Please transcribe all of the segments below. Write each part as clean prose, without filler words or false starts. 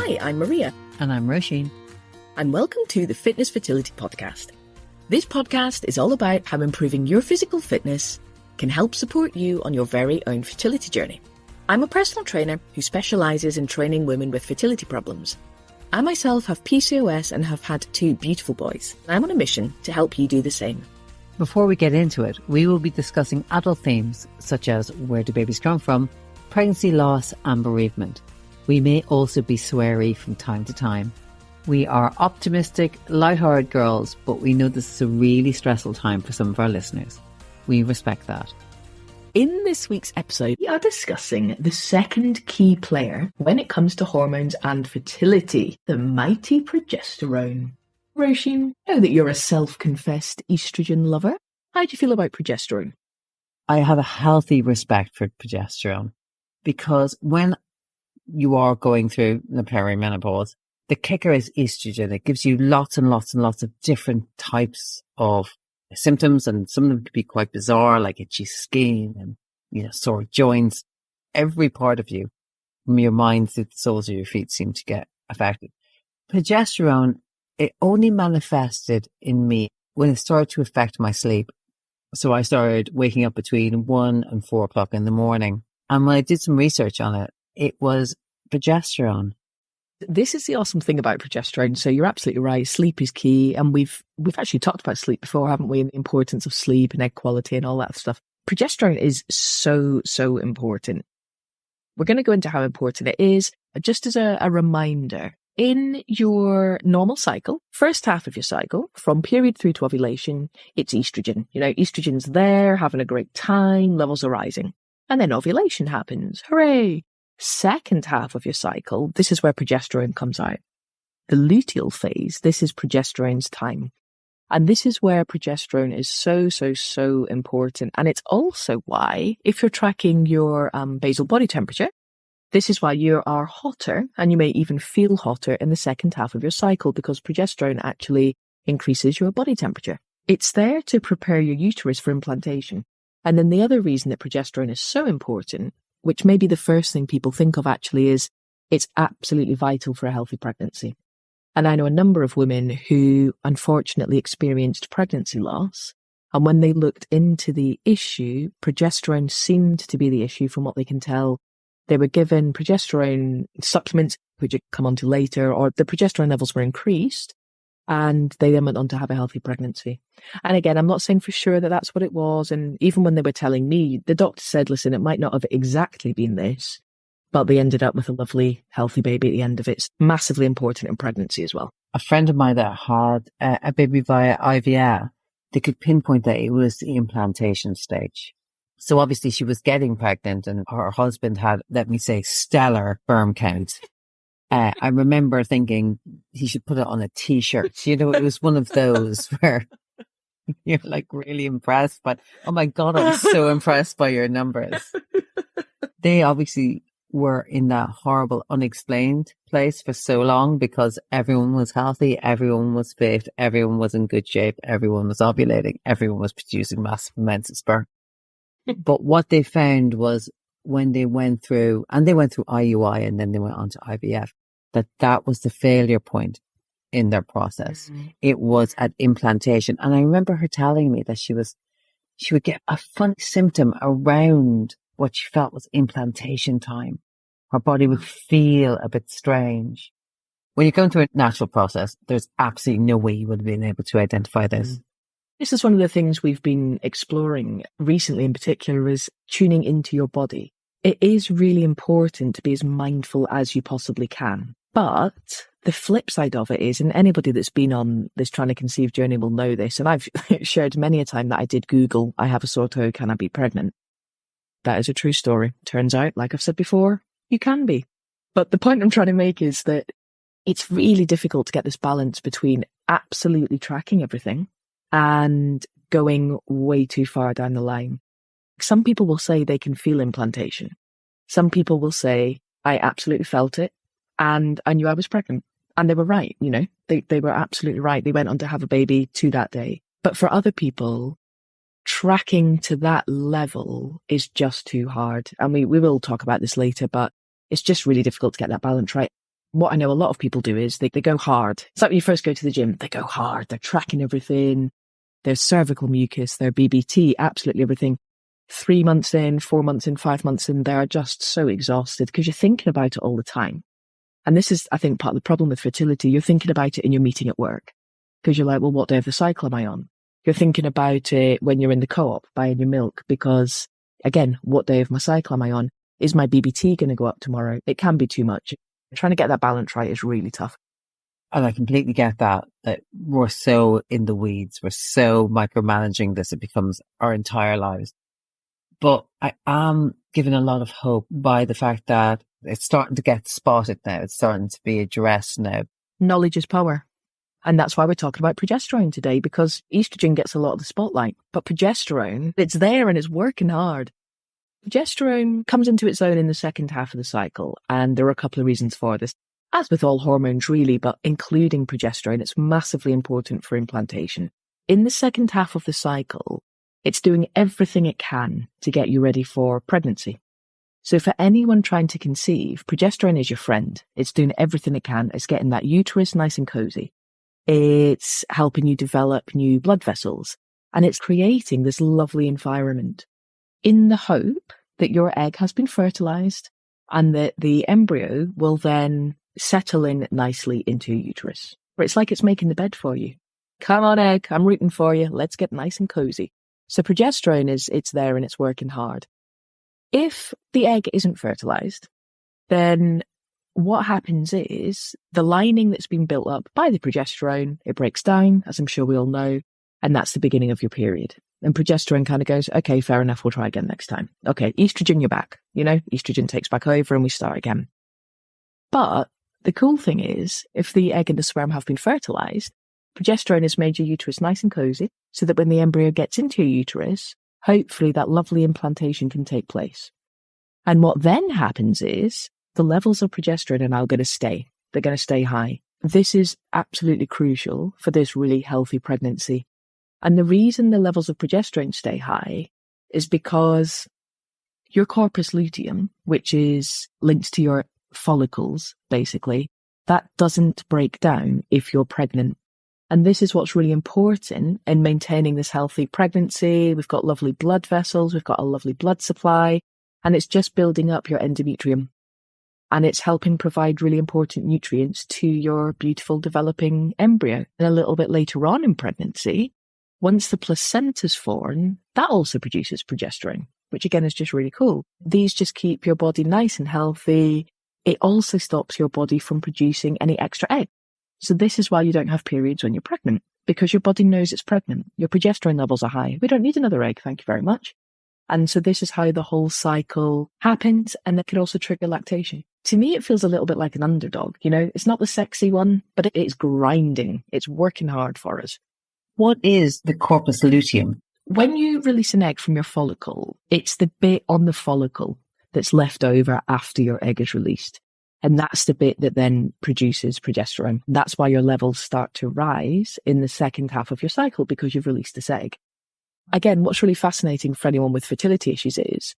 Hi, I'm Maria. And I'm Roisin. And welcome to the Fitness Fertility Podcast. This podcast is all about how improving your physical fitness can help support you on your very own fertility journey. I'm a personal trainer who specialises in training women with fertility problems. I myself have PCOS and have had 2 beautiful boys. I'm on a mission to help you do the same. Before we get into it, we will be discussing adult themes such as where do babies come from, pregnancy loss and bereavement. We may also be sweary from time to time. We are optimistic, light-hearted girls, but we know this is a really stressful time for some of our listeners. We respect that. In this week's episode, we are discussing the second key player when it comes to hormones and fertility, the mighty progesterone. Roisin, I know that you're a self-confessed estrogen lover. How do you feel about progesterone? I have a healthy respect for progesterone because when you are going through the perimenopause, the kicker is estrogen. It gives you lots and lots and lots of different types of symptoms, and some of them could be quite bizarre, like itchy skin and, sore joints. Every part of you, from your mind to the soles of your feet, seem to get affected. Progesterone, it only manifested in me when it started to affect my sleep. So I started waking up between 1 and 4 o'clock in the morning. And when I did some research on it, it was progesterone. This is the awesome thing about progesterone. So you're absolutely right. Sleep is key. And we've actually talked about sleep before, haven't we? And the importance of sleep and egg quality and all that stuff. Progesterone is so, so important. We're going to go into how important it is. Just as a reminder, in your normal cycle, first half of your cycle, from period through to ovulation, it's estrogen. Estrogen's there, having a great time, levels are rising. And then ovulation happens. Hooray! Second half of your cycle, this is where progesterone comes out. The luteal phase, this is progesterone's time. And this is where progesterone is so, so, so important. And it's also why, if you're tracking your basal body temperature, this is why you are hotter, and you may even feel hotter in the second half of your cycle, because progesterone actually increases your body temperature. It's there to prepare your uterus for implantation. And then the other reason that progesterone is so important, which may be the first thing people think of actually, is it's absolutely vital for a healthy pregnancy. And I know a number of women who unfortunately experienced pregnancy loss. And when they looked into the issue, progesterone seemed to be the issue from what they can tell. They were given progesterone supplements, which would come on to later, or the progesterone levels were increased, and they then went on to have a healthy pregnancy. And again, I'm not saying for sure that that's what it was. And even when they were telling me, the doctor said, listen, it might not have exactly been this, but they ended up with a lovely, healthy baby at the end of it. It's massively important in pregnancy as well. A friend of mine that had a baby via IVF, they could pinpoint that it was the implantation stage. So obviously she was getting pregnant and her husband had, let me say, stellar sperm count. I remember thinking he should put it on a t-shirt. It was one of those where you're like really impressed, but oh my God, I'm so impressed by your numbers. They obviously were in that horrible unexplained place for so long because everyone was healthy, everyone was fit, everyone was in good shape, everyone was ovulating, everyone was producing massive amounts of sperm. But what they found was when they went through IUI and then they went on to IVF, that was the failure point in their process. Mm-hmm. It was at implantation. And I remember her telling me that she would get a funny symptom around what she felt was implantation time. Her body would feel a bit strange. When you're going through a natural process, there's absolutely no way you would have been able to identify this. Mm-hmm. This is one of the things we've been exploring recently in particular, is tuning into your body. It is really important to be as mindful as you possibly can. But the flip side of it is, and anybody that's been on this trying to conceive journey will know this, and I've shared many a time that I did Google, I have a sore toe, can I be pregnant? That is a true story. Turns out, like I've said before, you can be. But the point I'm trying to make is that it's really difficult to get this balance between absolutely tracking everything and going way too far down the line. Some people will say they can feel implantation. Some people will say, I absolutely felt it and I knew I was pregnant. And they were right, they were absolutely right. They went on to have a baby to that day. But for other people, tracking to that level is just too hard. And we will talk about this later, but it's just really difficult to get that balance right. what I know a lot of people do is they go hard. It's like when you first go to the gym, they go hard. They're tracking everything. There's cervical mucus, their BBT, absolutely everything. 3 months in, 4 months in, 5 months in, they're just so exhausted because you're thinking about it all the time. And this is, I think, part of the problem with fertility. You're thinking about it in your meeting at work because you're like, well, what day of the cycle am I on? You're thinking about it when you're in the co-op buying your milk because, again, what day of my cycle am I on? Is my BBT going to go up tomorrow? It can be too much. Trying to get that balance right is really tough. And I completely get that we're so in the weeds. We're so micromanaging this. It becomes our entire lives. But I am given a lot of hope by the fact that it's starting to get spotted now. It's starting to be addressed now. Knowledge is power. And that's why we're talking about progesterone today, because estrogen gets a lot of the spotlight. But progesterone, it's there and it's working hard. Progesterone comes into its own in the second half of the cycle, and there are a couple of reasons for this. As with all hormones, really, but including progesterone, it's massively important for implantation. In the second half of the cycle, it's doing everything it can to get you ready for pregnancy. So for anyone trying to conceive, progesterone is your friend. It's doing everything it can. It's getting that uterus nice and cozy. It's helping you develop new blood vessels, and it's creating this lovely environment in the hope that your egg has been fertilized and that the embryo will then settle in nicely into your uterus. Where it's like it's making the bed for you. Come on, egg, I'm rooting for you. Let's get nice and cozy. So progesterone it's there and it's working hard. If the egg isn't fertilized, then what happens is the lining that's been built up by the progesterone, it breaks down, as I'm sure we all know, and that's the beginning of your period. And progesterone kind of goes, okay, fair enough, we'll try again next time. Okay, estrogen, you're back. Estrogen takes back over and we start again. But the cool thing is, if the egg and the sperm have been fertilized, progesterone has made your uterus nice and cozy so that when the embryo gets into your uterus, hopefully that lovely implantation can take place. And what then happens is the levels of progesterone are now going to stay. They're going to stay high. This is absolutely crucial for this really healthy pregnancy. And the reason the levels of progesterone stay high is because your corpus luteum, which is linked to your follicles, basically, that doesn't break down if you're pregnant. And this is what's really important in maintaining this healthy pregnancy. We've got lovely blood vessels, we've got a lovely blood supply, and it's just building up your endometrium. And it's helping provide really important nutrients to your beautiful developing embryo. And a little bit later on in pregnancy, once the placenta's formed, that also produces progesterone, which again is just really cool. These just keep your body nice and healthy. It also stops your body from producing any extra egg. So this is why you don't have periods when you're pregnant, because your body knows it's pregnant. Your progesterone levels are high. We don't need another egg, thank you very much. And so this is how the whole cycle happens, and that could also trigger lactation. To me, it feels a little bit like an underdog, It's not the sexy one, but it's grinding. It's working hard for us. What is the corpus luteum? When you release an egg from your follicle, it's the bit on the follicle that's left over after your egg is released. And that's the bit that then produces progesterone. That's why your levels start to rise in the second half of your cycle, because you've released this egg. Again, what's really fascinating for anyone with fertility issues is,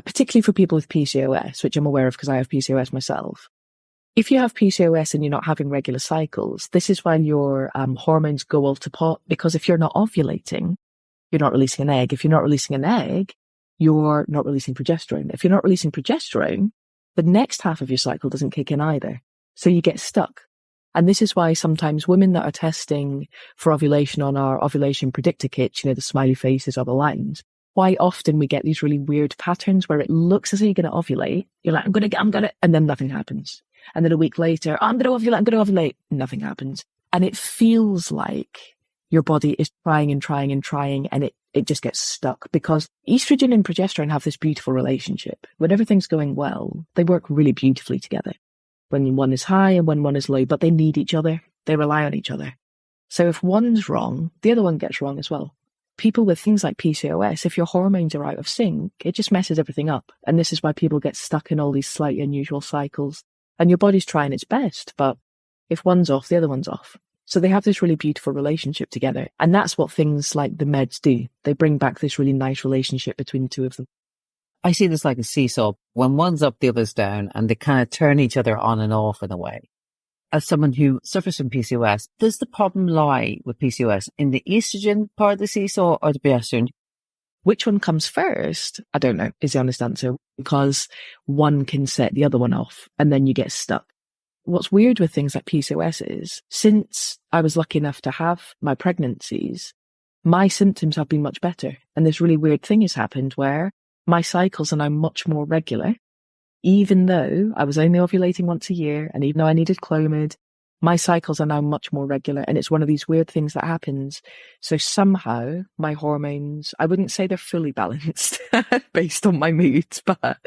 particularly for people with PCOS, which I'm aware of because I have PCOS myself, if you have PCOS and you're not having regular cycles, this is when your hormones go all to pot, because if you're not ovulating, you're not releasing an egg. If you're not releasing an egg, you're not releasing progesterone. If you're not releasing progesterone, the next half of your cycle doesn't kick in either. So you get stuck. And this is why sometimes women that are testing for ovulation on our ovulation predictor kits, the smiley faces or the lines, why often we get these really weird patterns where it looks as though you're going to ovulate. You're like, I'm going to, and then nothing happens. And then a week later, I'm going to ovulate, nothing happens. And it feels like your body is trying and trying and trying, and it just gets stuck, because estrogen and progesterone have this beautiful relationship. When everything's going well, they work really beautifully together. When one is high and when one is low, but they need each other. They rely on each other. So if one's wrong, the other one gets wrong as well. People with things like PCOS, if your hormones are out of sync, it just messes everything up. And this is why people get stuck in all these slightly unusual cycles. And your body's trying its best, but if one's off, the other one's off. So they have this really beautiful relationship together. And that's what things like the meds do. They bring back this really nice relationship between the two of them. I see this like a seesaw. When one's up, the other's down, and they kind of turn each other on and off in a way. As someone who suffers from PCOS, does the problem lie with PCOS in the estrogen part of the seesaw or the progesterone? Which one comes first? I don't know, is the honest answer, because one can set the other one off and then you get stuck. What's weird with things like PCOS is, since I was lucky enough to have my pregnancies, my symptoms have been much better. And this really weird thing has happened where my cycles are now much more regular. Even though I was only ovulating once a year, and even though I needed Clomid, my cycles are now much more regular. And it's one of these weird things that happens. So somehow my hormones, I wouldn't say they're fully balanced based on my moods, but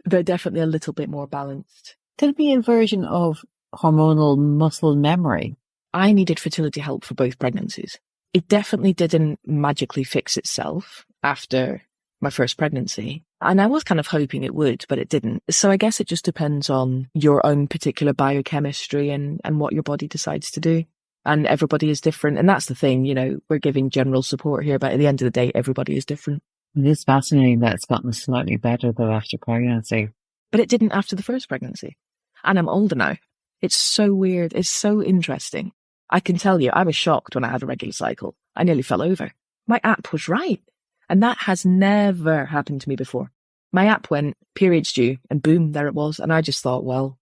they're definitely a little bit more balanced. Could it be a version of hormonal muscle memory? I needed fertility help for both pregnancies. It definitely didn't magically fix itself after my first pregnancy. And I was kind of hoping it would, but it didn't. So I guess it just depends on your own particular biochemistry and what your body decides to do. And everybody is different. And that's the thing, you know, we're giving general support here, but at the end of the day, everybody is different. It is fascinating that it's gotten slightly better though after pregnancy. But it didn't after the first pregnancy. And I'm older now. It's so weird. It's so interesting. I can tell you, I was shocked when I had a regular cycle. I nearly fell over. My app was right. And that has never happened to me before. My app went, periods due, and boom, there it was. And I just thought, well,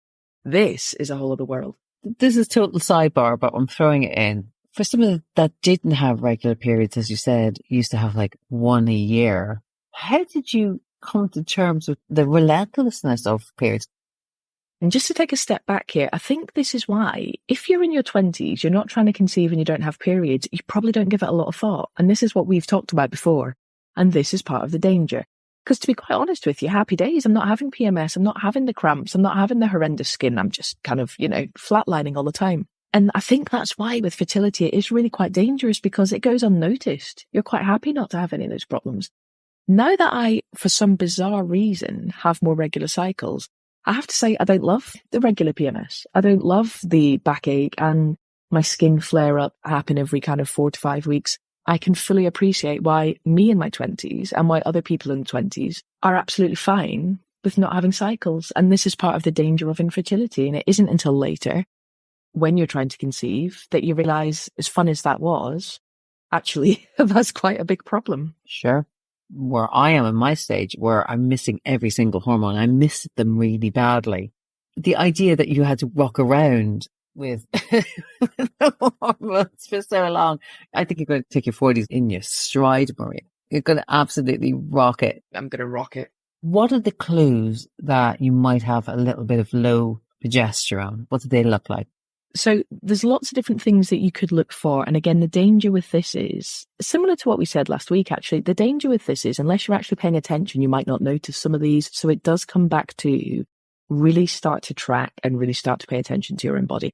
this is a whole other world. This is total sidebar, but I'm throwing it in. For someone that didn't have regular periods, as you said, used to have like one a year, how did you come to terms with the relentlessness of periods? And just to take a step back here, I think this is why, if you're in your 20s, you're not trying to conceive and you don't have periods, you probably don't give it a lot of thought. And this is what we've talked about before. And this is part of the danger. Because to be quite honest with you, happy days, I'm not having PMS, I'm not having the cramps, I'm not having the horrendous skin, I'm just kind of, you know, flatlining all the time. And I think that's why with fertility, it is really quite dangerous because it goes unnoticed. You're quite happy not to have any of those problems. Now that I, for some bizarre reason, have more regular cycles, I have to say I don't love the regular PMS. I don't love the backache and my skin flare up happen every kind of 4 to 5 weeks. I can fully appreciate why me in my 20s and why other people in the 20s are absolutely fine with not having cycles. And this is part of the danger of infertility. And it isn't until later, when you're trying to conceive, that you realise, as fun as that was, actually that's quite a big problem. Sure. Where I am in my stage, where I'm missing every single hormone, I miss them really badly. The idea that you had to walk around with hormones for so long, I think you're going to take your 40s in your stride, Maria. You're going to absolutely rock it. I'm going to rock it. What are the clues that you might have a little bit of low progesterone? What do they look like? So there's lots of different things that you could look for. And again, the danger with this is similar to what we said last week, actually. The danger with this is unless you're actually paying attention, you might not notice some of these. So it does come back to really start to track and really start to pay attention to your own body.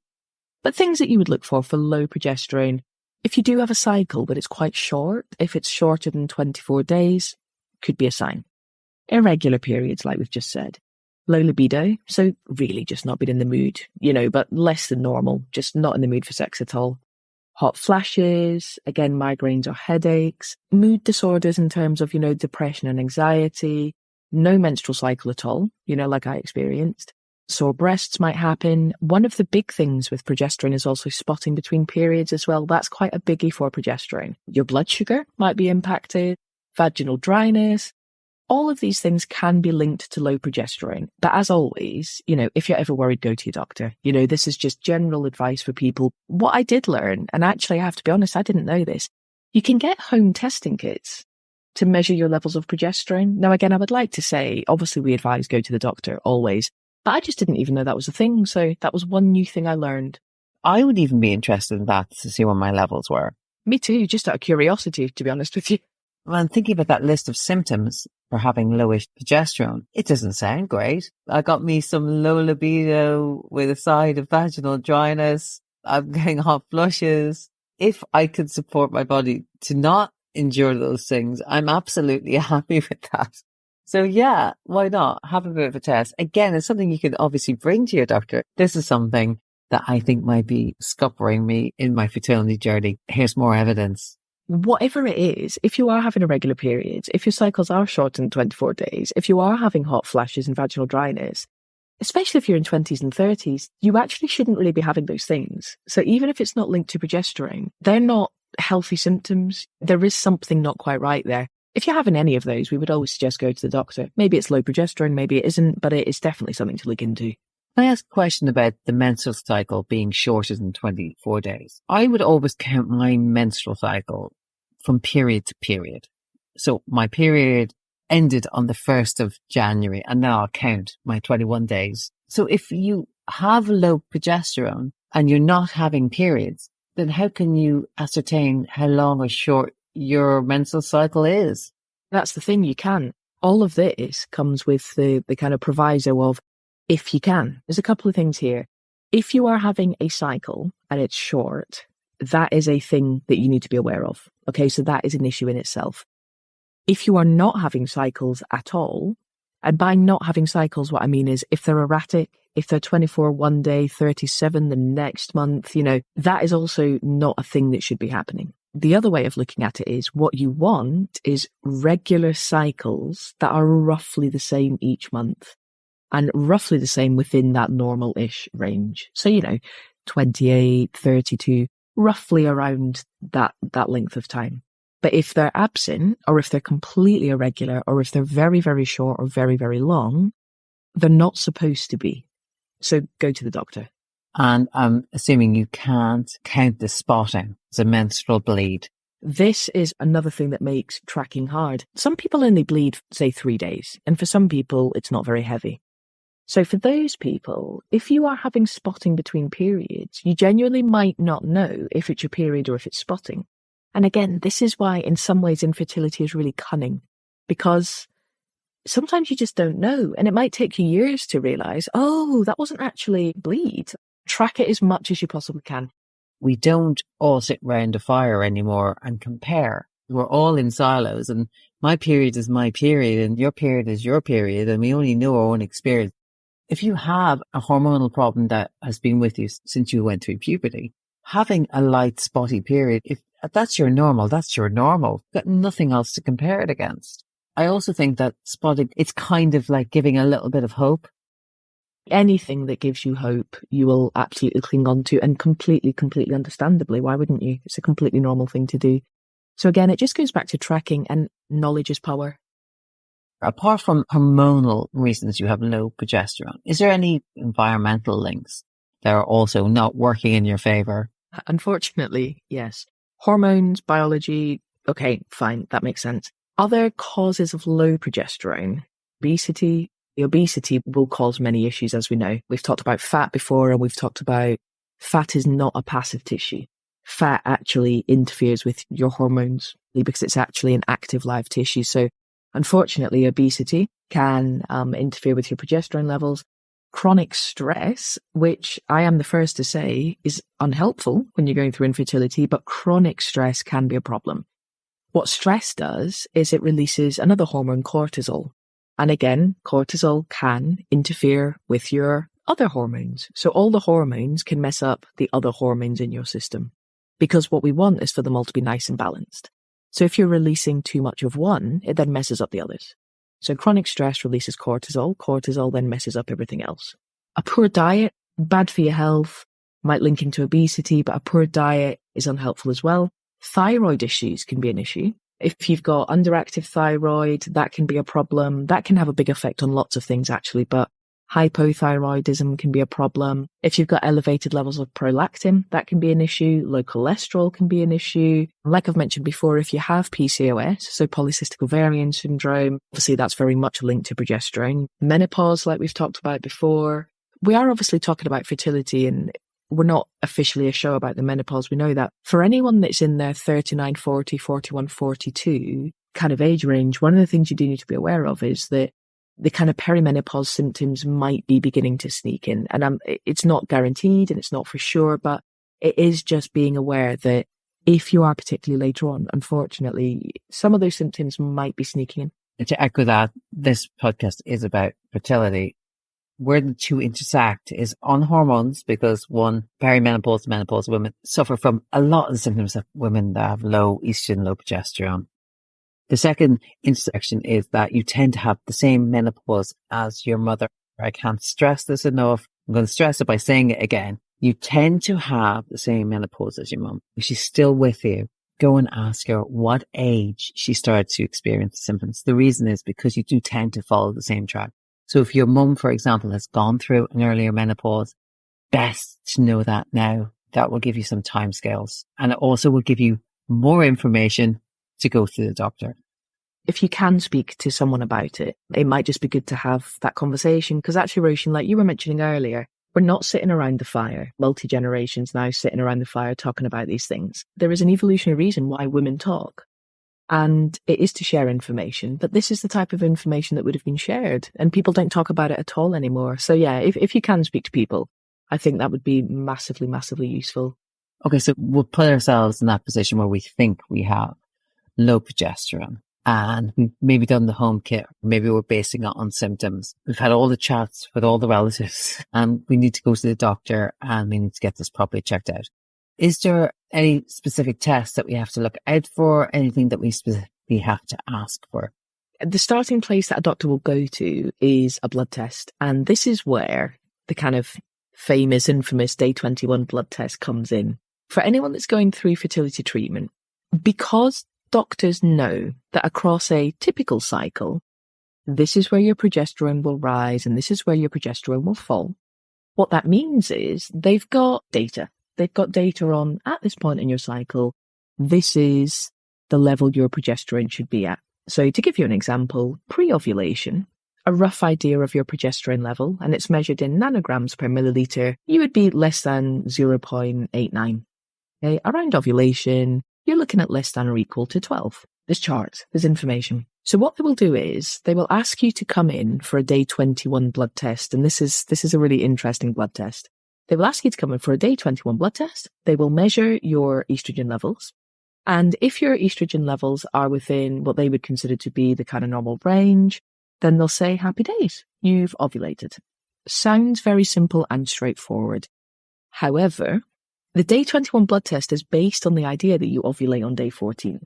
But things that you would look for low progesterone, if you do have a cycle, but it's quite short, if it's shorter than 24 days, could be a sign. Irregular periods, like we've just said. Low libido, so really just not being in the mood, you know, but less than normal, just not in the mood for sex at all. Hot flashes, again, migraines or headaches, mood disorders in terms of, you know, depression and anxiety, no menstrual cycle at all, you know, like I experienced. Sore breasts might happen. One of the big things with progesterone is also spotting between periods as well. That's quite a biggie for progesterone. Your blood sugar might be impacted, vaginal dryness. All of these things can be linked to low progesterone. But as always, you know, if you're ever worried, go to your doctor. You know, this is just general advice for people. What I did learn, and actually I have to be honest, I didn't know this. You can get home testing kits to measure your levels of progesterone. Now, again, I would like to say, obviously we advise go to the doctor always, but I just didn't even know that was a thing. So that was one new thing I learned. I would even be interested in that to see what my levels were. Me too, just out of curiosity, to be honest with you. Well, I'm thinking about that list of symptoms for having lowish progesterone. It doesn't sound great. I got me some low libido with a side of vaginal dryness. I'm getting hot flushes. If I could support my body to not endure those things, I'm absolutely happy with that. So yeah, why not? Have a bit of a test. Again, it's something you can obviously bring to your doctor. This is something that I think might be scuppering me in my fertility journey. Here's more evidence. whatever it is, if you are having irregular periods, if your cycles are shorter than 24 days, if you are having hot flashes and vaginal dryness, especially if you're in 20s and 30s, you actually shouldn't really be having those things. So even if it's not linked to progesterone, they're not healthy symptoms. There is something not quite right there. If you're having any of those, we would always suggest go to the doctor. Maybe it's low progesterone, maybe it isn't, but it is definitely something to look into. Can I ask a question about the menstrual cycle being shorter than 24 days? I would always count my menstrual cycle from period to period. So my period ended on the 1st of January, and now I'll count my 21 days. So if you have low progesterone and you're not having periods, then how can you ascertain how long or short your menstrual cycle is? That's the thing, you can. All of this comes with the kind of proviso of if you can. There's a couple of things here. If you are having a cycle and it's short, that is a thing that you need to be aware of. Okay, so that is an issue in itself. If you are not having cycles at all, and by not having cycles, what I mean is if they're erratic, if they're 24 one day, 37 the next month, that is also not a thing that should be happening. The other way of looking at it is what you want is regular cycles that are roughly the same each month and roughly the same within that normal-ish range. So, 28, 32, roughly around that length of time. But if they're absent, or if they're completely irregular, or if they're very, very short or very, very long, they're not supposed to be. So go to the doctor. And I'm assuming you can't count the spotting as a menstrual bleed. This is another thing that makes tracking hard. Some people only bleed, say, 3 days, and for some people, it's not very heavy. So for those people, if you are having spotting between periods, you genuinely might not know if it's your period or if it's spotting. And again, this is why in some ways infertility is really cunning, because sometimes you just don't know. And it might take you years to realize, oh, that wasn't actually bleed. Track it as much as you possibly can. We don't all sit round a fire anymore and compare. We're all in silos, and my period is my period and your period is your period, and we only know our own experience. If you have a hormonal problem that has been with you since you went through puberty, having a light spotty period, if that's your normal, that's your normal. You've got nothing else to compare it against. I also think that spotting, it's kind of like giving a little bit of hope. Anything that gives you hope, you will absolutely cling on to, and completely understandably. Why wouldn't you? It's a completely normal thing to do. So again, it just goes back to tracking, and knowledge is power. Apart from hormonal reasons you have low progesterone, is there any environmental links that are also not working in your favor? Unfortunately, yes. Hormones, biology, okay, fine, that makes sense. Other causes of low progesterone, obesity. The obesity will cause many issues, as we know. We've talked about fat before, and we've talked about fat is not a passive tissue. Fat actually interferes with your hormones because it's actually an active live tissue. So unfortunately, obesity can interfere with your progesterone levels. Chronic stress, which I am the first to say is unhelpful when you're going through infertility, but chronic stress can be a problem. What stress does is it releases another hormone, cortisol. And again, cortisol can interfere with your other hormones. So all the hormones can mess up the other hormones in your system, because what we want is for them all to be nice and balanced. So if you're releasing too much of one, it then messes up the others. So chronic stress releases cortisol. Cortisol then messes up everything else. A poor diet, bad for your health, might link into obesity, but a poor diet is unhelpful as well. Thyroid issues can be an issue. If you've got underactive thyroid, that can be a problem. That can have a big effect on lots of things, actually, but hypothyroidism can be a problem. If you've got elevated levels of prolactin, that can be an issue. Low cholesterol can be an issue. Like I've mentioned before, if you have PCOS, so polycystic ovarian syndrome, obviously that's very much linked to progesterone. Menopause, like we've talked about before. We are obviously talking about fertility, and we're not officially a show about the menopause. We know that for anyone that's in their 39, 40, 41, 42 kind of age range, one of the things you do need to be aware of is that the kind of perimenopause symptoms might be beginning to sneak in. And it's not guaranteed and it's not for sure, but it is just being aware that if you are particularly later on, unfortunately, some of those symptoms might be sneaking in. And to echo that, this podcast is about fertility. where the two intersect is on hormones, because one, perimenopause, menopause women suffer from a lot of the symptoms of women that have low estrogen, low progesterone. The second intersection is that you tend to have the same menopause as your mother. I can't stress this enough. I'm going to stress it by saying it again. You tend to have the same menopause as your mum. If she's still with you, go and ask her what age she started to experience the symptoms. The reason is because you do tend to follow the same track. So if your mum, for example, has gone through an earlier menopause, best to know that now. That will give you some timescales, and it also will give you more information to go to the doctor. If you can speak to someone about it, it might just be good to have that conversation, because actually, Roshan, like you were mentioning earlier, we're not sitting around the fire, multi-generations now sitting around the fire talking about these things. There is an evolutionary reason why women talk, and it is to share information, but this is the type of information that would have been shared, and people don't talk about it at all anymore. So yeah, if you can speak to people, I think that would be massively, massively useful. Okay, so we'll put ourselves in that position where we think we have low progesterone, and we've maybe done the home kit. Maybe we're basing it on symptoms. We've had all the chats with all the relatives, and we need to go to the doctor and we need to get this properly checked out. Is there any specific tests that we have to look out for? Anything that we specifically have to ask for? The starting place that a doctor will go to is a blood test. And this is where the kind of famous, infamous day 21 blood test comes in. For anyone that's going through fertility treatment, because doctors know that across a typical cycle, this is where your progesterone will rise and this is where your progesterone will fall. What that means is they've got data. They've got data on, at this point in your cycle, this is the level your progesterone should be at. So to give you an example, pre-ovulation, a rough idea of your progesterone level, and it's measured in nanograms per milliliter, you would be less than 0.89. Okay? Around ovulation, you're looking at less than or equal to 12. There's charts, there's information. So what they will do is they will ask you to come in for a day 21 blood test. And this is a really interesting blood test. They will ask you to come in for a day 21 blood test. They will measure your estrogen levels. And if your estrogen levels are within what they would consider to be the kind of normal range, then they'll say, happy days, you've ovulated. Sounds very simple and straightforward. However, the day 21 blood test is based on the idea that you ovulate on day 14.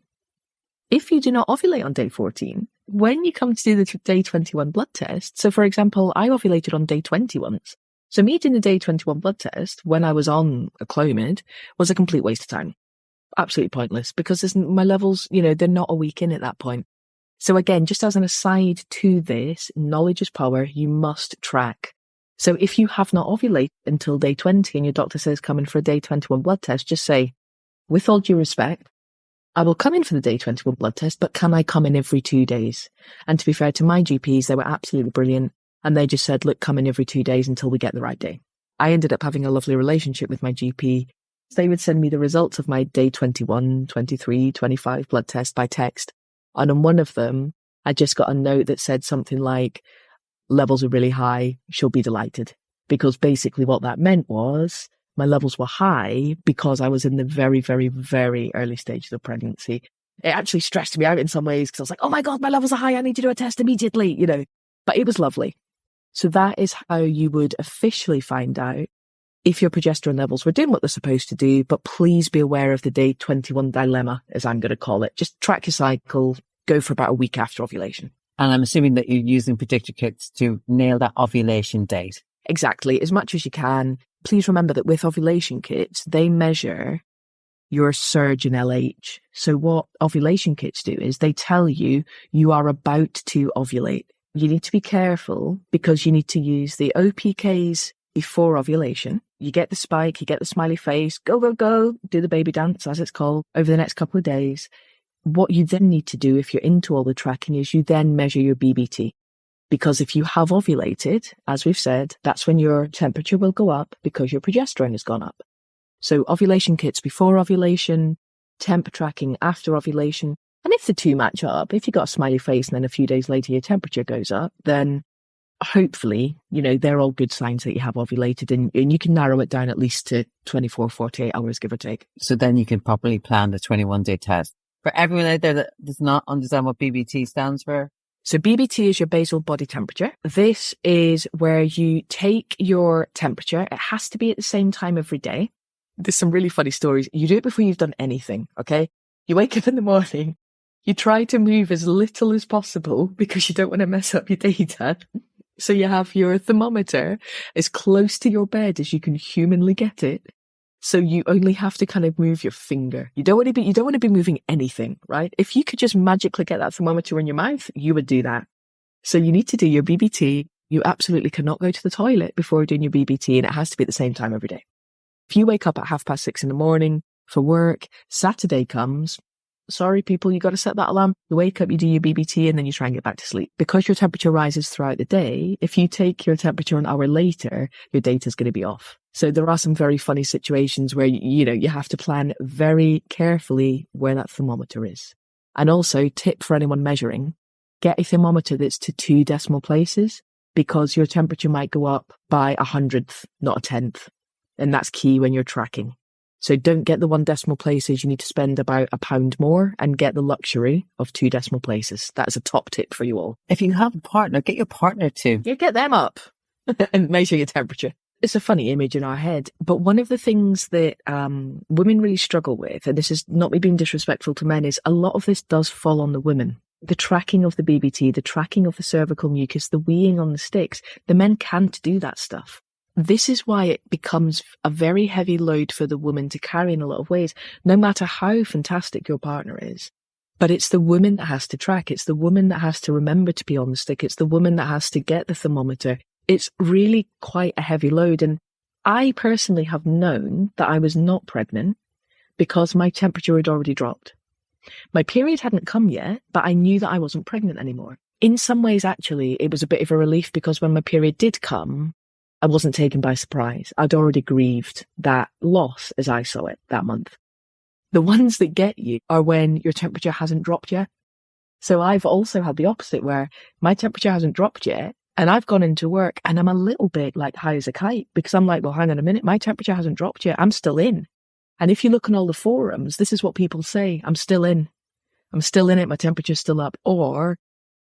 If you do not ovulate on day 14, when you come to do the day 21 blood test, so for example, I ovulated on day 20 once. So me doing the day 21 blood test when I was on a Clomid was a complete waste of time. Absolutely pointless, because my levels, they're not a week in at that point. So again, just as an aside to this, knowledge is power. You must track. So if you have not ovulated until day 20 and your doctor says come in for a day 21 blood test, just say, with all due respect, I will come in for the day 21 blood test, but can I come in every 2 days? And to be fair to my GPs, they were absolutely brilliant. And they just said, look, come in every 2 days until we get the right day. I ended up having a lovely relationship with my GP. They would send me the results of my day 21, 23, 25 blood test by text. And on one of them, I just got a note that said something like, levels are really high, she'll be delighted. Because basically what that meant was my levels were high because I was in the very, very, very early stages of pregnancy. It actually stressed me out in some ways because I was like, oh my God, my levels are high, I need to do a test immediately, But it was lovely. So that is how you would officially find out if your progesterone levels were doing what they're supposed to do. But please be aware of the day 21 dilemma, as I'm going to call it. Just track your cycle, go for about a week after ovulation. And I'm assuming that you're using predictor kits to nail that ovulation date. Exactly, as much as you can. Please remember that with ovulation kits, they measure your surge in LH. So what ovulation kits do is they tell you you are about to ovulate. You need to be careful because you need to use the OPKs before ovulation. You get the spike, you get the smiley face, go, go, go, do the baby dance, as it's called, over the next couple of days. What you then need to do if you're into all the tracking is you then measure your BBT. Because if you have ovulated, as we've said, that's when your temperature will go up because your progesterone has gone up. So ovulation kits before ovulation, temp tracking after ovulation. And if the two match up, if you got a smiley face and then a few days later your temperature goes up, then hopefully, they're all good signs that you have ovulated, and you can narrow it down at least to 24, 48 hours, give or take. So then you can properly plan the 21-day test. For everyone out there that does not understand what BBT stands for, So BBT is your basal body temperature. This is where you take your temperature. It has to be at the same time every day. There's some really funny stories. You do it before you've done anything, okay? You wake up in the morning, you try to move as little as possible because you don't want to mess up your data. So you have your thermometer as close to your bed as you can humanly get it. So you only have to kind of move your finger. You don't want to be moving anything, right? If you could just magically get that thermometer in your mouth, you would do that. So you need to do your BBT. You absolutely cannot go to the toilet before doing your BBT, and it has to be at the same time every day. If you wake up at 6:30 in the morning for work, Saturday comes, sorry people, you got to set that alarm. You wake up, you do your BBT, and then you try and get back to sleep. Because your temperature rises throughout the day, if you take your temperature an hour later, your data's going to be off. So there are some very funny situations where, you have to plan very carefully where that thermometer is. And also, tip for anyone measuring, get a thermometer that's to 2 decimal places, because your temperature might go up by 100th, not a 10th. And that's key when you're tracking. So don't get the 1 decimal places. You need to spend about £1 more and get the luxury of 2 decimal places. That's a top tip for you all. If you have a partner, get your partner to. Yeah, get them up and measure your temperature. It's a funny image in our head, but one of the things that women really struggle with, and this is not me being disrespectful to men, is a lot of this does fall on the women. The tracking of the BBT, the tracking of the cervical mucus, the weeing on the sticks, the men can't do that stuff. This is why it becomes a very heavy load for the woman to carry in a lot of ways, no matter how fantastic your partner is. But it's the woman that has to track. It's the woman that has to remember to be on the stick. It's the woman that has to get the thermometer. It's really quite a heavy load. And I personally have known that I was not pregnant because my temperature had already dropped. My period hadn't come yet, but I knew that I wasn't pregnant anymore. In some ways, actually, it was a bit of a relief because when my period did come, I wasn't taken by surprise. I'd already grieved that loss as I saw it that month. The ones that get you are when your temperature hasn't dropped yet. So I've also had the opposite where my temperature hasn't dropped yet and I've gone into work and I'm a little bit like high as a kite because I'm like, well, hang on a minute, my temperature hasn't dropped yet. I'm still in. And if you look on all the forums, this is what people say. I'm still in. I'm still in it. My temperature's still up. Or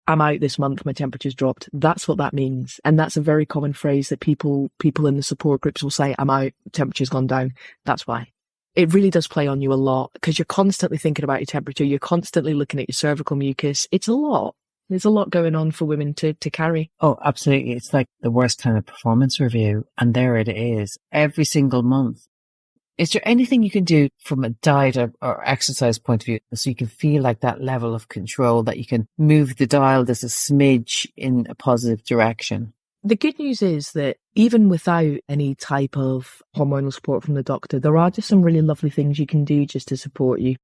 I'm out this month, my temperature's dropped. That's what that means. And that's a very common phrase that people in the support groups will say, I'm out, temperature's gone down. That's why. It really does play on you a lot because you're constantly thinking about your temperature. You're constantly looking at your cervical mucus. It's a lot. There's a lot going on for women to carry. Oh, absolutely. It's like the worst kind of performance review. And there it is every single month. Is there anything you can do from a diet or exercise point of view so you can feel like that level of control, that you can move the dial just a smidge in a positive direction? The good news is that even without any type of hormonal support from the doctor, there are just some really lovely things you can do just to support you.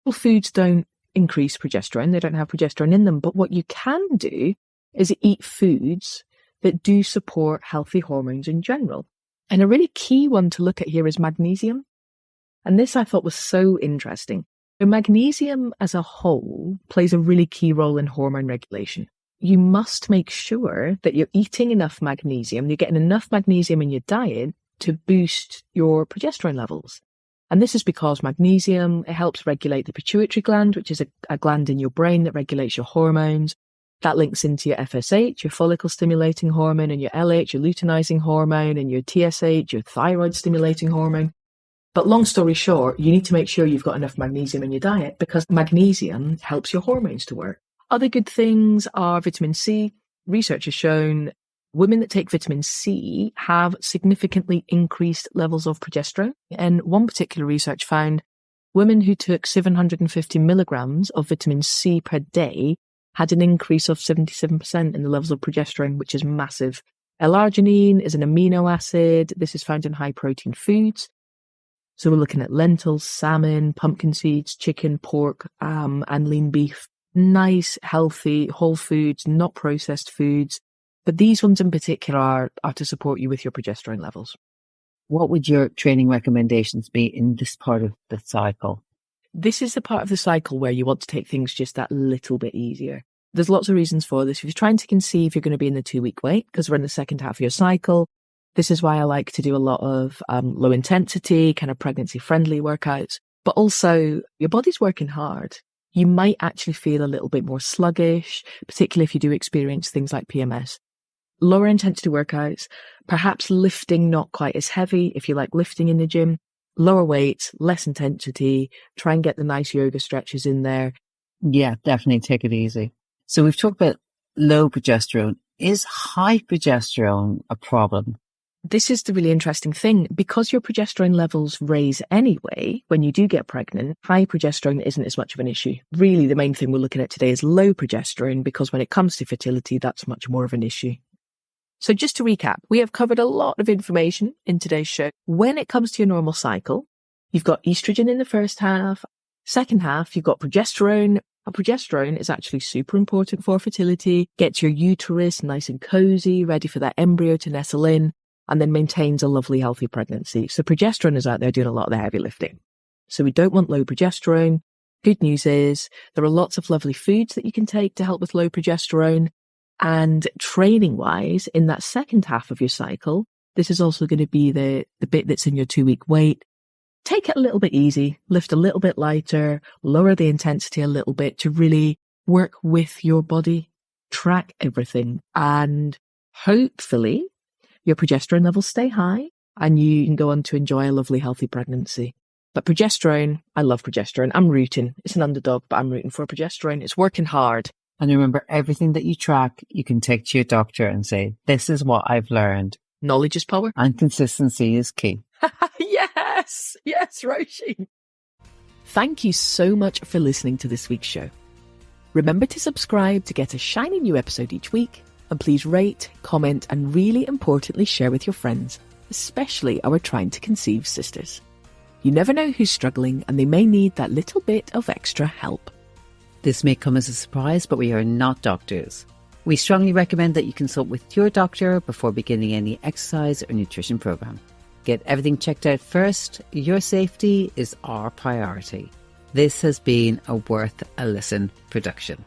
Well, foods don't increase progesterone. They don't have progesterone in them. But what you can do is eat foods that do support healthy hormones in general. And a really key one to look at here is magnesium. And this I thought was so interesting. So magnesium as a whole plays a really key role in hormone regulation. You must make sure that you're eating enough magnesium, you're getting enough magnesium in your diet to boost your progesterone levels. And this is because magnesium, it helps regulate the pituitary gland, which is a gland in your brain that regulates your hormones. That links into your FSH, your follicle stimulating hormone, and your LH, your luteinizing hormone, and your TSH, your thyroid stimulating hormone. But long story short, you need to make sure you've got enough magnesium in your diet because magnesium helps your hormones to work. Other good things are vitamin C. Research has shown women that take vitamin C have significantly increased levels of progesterone. And one particular research found women who took 750 milligrams of vitamin C per day had an increase of 77% in the levels of progesterone, which is massive. L-arginine is an amino acid. This is found in high protein foods. So we're looking at lentils, salmon, pumpkin seeds, chicken, pork, and lean beef. Nice, healthy, whole foods, not processed foods. But these ones in particular are to support you with your progesterone levels. What would your training recommendations be in this part of the cycle? This is the part of the cycle where you want to take things just that little bit easier. There's lots of reasons for this. If you're trying to conceive, you're going to be in the 2-week wait because we're in the second half of your cycle. This is why I like to do a lot of low intensity, kind of pregnancy friendly workouts. But also your body's working hard. You might actually feel a little bit more sluggish, particularly if you do experience things like PMS. Lower intensity workouts, perhaps lifting not quite as heavy if you like lifting in the gym, lower weights, less intensity, try and get the nice yoga stretches in there. Yeah, definitely take it easy. So we've talked about low progesterone. Is high progesterone a problem? This is the really interesting thing. Because your progesterone levels raise anyway, when you do get pregnant, high progesterone isn't as much of an issue. Really, the main thing we're looking at today is low progesterone, because when it comes to fertility, that's much more of an issue. So just to recap, we have covered a lot of information in today's show. When it comes to your normal cycle, you've got estrogen in the first half. Second half, you've got progesterone. And progesterone is actually super important for fertility, gets your uterus nice and cozy, ready for that embryo to nestle in, and then maintains a lovely, healthy pregnancy. So progesterone is out there doing a lot of the heavy lifting. So we don't want low progesterone. Good news is there are lots of lovely foods that you can take to help with low progesterone. And training-wise, in that second half of your cycle, this is also going to be the bit that's in your 2-week wait. Take it a little bit easy, lift a little bit lighter, lower the intensity a little bit to really work with your body, track everything, and hopefully your progesterone levels stay high and you can go on to enjoy a lovely, healthy pregnancy. But progesterone, I love progesterone. I'm rooting. It's an underdog, but I'm rooting for progesterone. It's working hard. And remember, everything that you track, you can take to your doctor and say, this is what I've learned. Knowledge is power. And consistency is key. Yes, Roisin. Thank you so much for listening to this week's show. Remember to subscribe to get a shiny new episode each week. And please rate, comment, and really importantly, share with your friends, especially our trying to conceive sisters. You never know who's struggling and they may need that little bit of extra help. This may come as a surprise, but we are not doctors. We strongly recommend that you consult with your doctor before beginning any exercise or nutrition program. Get everything checked out first. Your safety is our priority. This has been a Worth a Listen production.